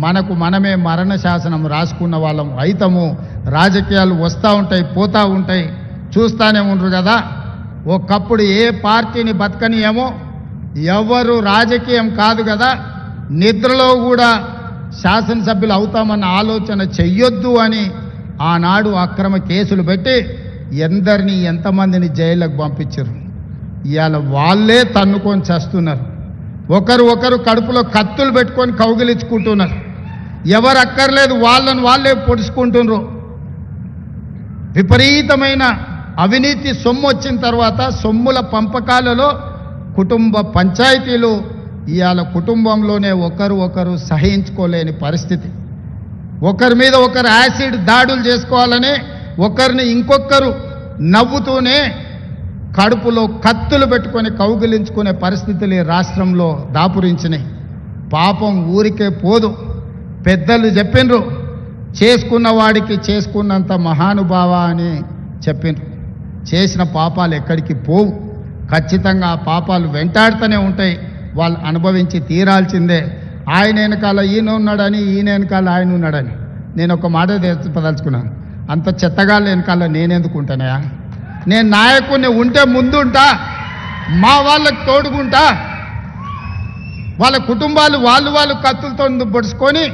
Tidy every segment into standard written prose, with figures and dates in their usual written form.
మనకు మనమే మరణ శాసనం రాసుకున్న వాళ్ళం అయితము. రాజకీయాలు వస్తూ ఉంటాయి, పోతూ ఉంటాయి, చూస్తూనే ఉండరు కదా. ఒకప్పుడు ఏ పార్టీని బతకనియేమో, ఎవరు రాజకీయం కాదు కదా, నిద్రలో కూడా శాసనసభ్యులు అవుతామన్న ఆలోచన చెయ్యొద్దు అని ఆనాడు అక్రమ కేసులు పెట్టి ఎందరిని ఎంతమందిని జైళ్ళకు పంపించారు. ఇవాళ వాళ్ళే తన్నుకొని చేస్తున్నారు. ఒకరు కడుపులో కత్తులు పెట్టుకొని కౌగిలించుకుంటున్నారు. ఎవరు అక్కర్లేదు, వాళ్ళని వాళ్ళే పొడుచుకుంటున్నారు. విపరీతమైన అవినీతి సొమ్ము వచ్చిన తర్వాత సొమ్ముల పంపకాలలో కుటుంబ పంచాయతీలు ఇవాళ కుటుంబంలోనే ఒకరు సహించుకోలేని పరిస్థితి. ఒకరి మీద ఒకరు యాసిడ్ దాడులు చేసుకోవాలని ఒకరిని ఇంకొకరు నవ్వుతూనే కడుపులో కత్తులు పెట్టుకొని కౌగిలించుకునే పరిస్థితులు ఈ రాష్ట్రంలో దాపురించినాయి. పాపం ఊరికే పోదు. పెద్దలు చెప్పిండ్రు, చేసుకున్న వాడికి చేసుకున్నంత మహానుభావ అని చెప్పిండ్రు. చేసిన పాపాలు ఎక్కడికి పోవు, ఖచ్చితంగా ఆ పాపాలు వెంటాడుతూనే ఉంటాయి. వాళ్ళు అనుభవించి తీరాల్సిందే. ఆయన వెనకాల ఈయన ఉన్నాడని, ఈయన వెనకాల ఆయన ఉన్నాడని నేను ఒక మాట చెప్పదలుచుకున్నాను. అంత చెత్తగాళ్ళ వెనకాల నేనెందుకు ఉంటానయా? నేను నాయకుడిని ఉంటే ముందుంటా, మా వాళ్ళకి తోడుకుంటా. వాళ్ళ కుటుంబాలు వాళ్ళు కత్తులతో పొడుచుకొని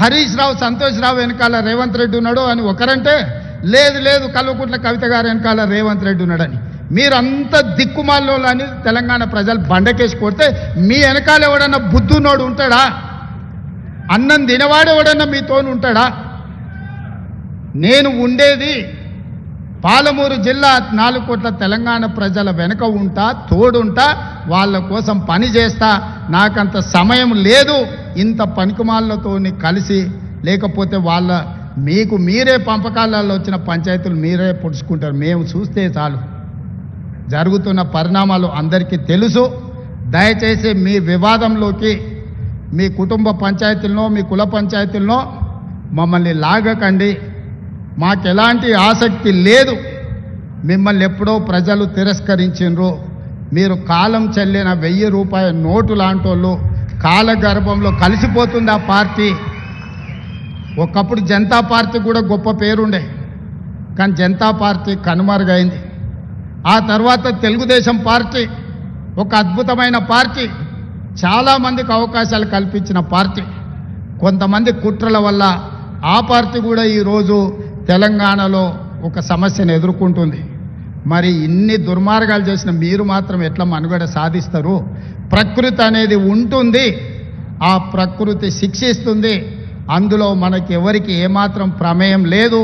హరీష్ రావు, సంతోష్ రావు వెనకాల రేవంత్ రెడ్డి ఉన్నాడు అని ఒకరంటే, లేదు కల్వకుంట్ల కవిత గారు వెనకాల రేవంత్ రెడ్డి ఉన్నాడని. మీరంతా దిక్కుమాల్లో అని తెలంగాణ ప్రజలు బండకేసి కొడితే మీ వెనకాల ఎవడన్నా బుద్ధున్నోడు ఉంటాడా? అన్నం తినవాడు ఎవడన్నా మీతోను ఉంటాడా? నేను ఉండేది పాలమూరు జిల్లా 4 కోట్ల తెలంగాణ ప్రజల వెనుక ఉంటా, తోడుంటా, వాళ్ళ కోసం పని చేస్తా. నాకంత సమయం లేదు ఇంత పనికిమాలతోని కలిసి, లేకపోతే వాళ్ళ మీకు మీరే పంపకాలలో వచ్చిన పంచాయతీలు మీరే పొడుచుకుంటారు. మేము చూస్తే చాలు. జరుగుతున్న పరిణామాలు అందరికీ తెలుసు. దయచేసి మీ వివాదంలోకి మీ కుటుంబ పంచాయతీలనో మీ కుల పంచాయతీలనో మమ్మల్ని లాగకండి. మాకెలాంటి ఆసక్తి లేదు. మిమ్మల్ని ఎప్పుడో ప్రజలు తిరస్కరించిండ్రు. మీరు కాలం చెల్లిన 1000 రూపాయల నోటు లాంటోళ్ళు. కాలగర్భంలో కలిసిపోతుంది ఆ పార్టీ. ఒకప్పుడు జనతా పార్టీ కూడా గొప్ప పేరుండే, కానీ జనతా పార్టీ కనుమరుగైంది. ఆ తర్వాత తెలుగుదేశం పార్టీ ఒక అద్భుతమైన పార్టీ, చాలామందికి అవకాశాలు కల్పించిన పార్టీ. కొంతమంది కుట్రల వల్ల ఆ పార్టీ కూడా ఈరోజు తెలంగాణలో ఒక సమస్యను ఎదుర్కొంటుంది. మరి ఇన్ని దుర్మార్గాలు చేసిన మీరు మాత్రం ఎట్లా మనుగడ సాధిస్తారు? ప్రకృతి అనేది ఉంటుంది, ఆ ప్రకృతి శిక్షిస్తుంది. అందులో మనకి ఎవరికి ఏమాత్రం ప్రమేయం లేదు.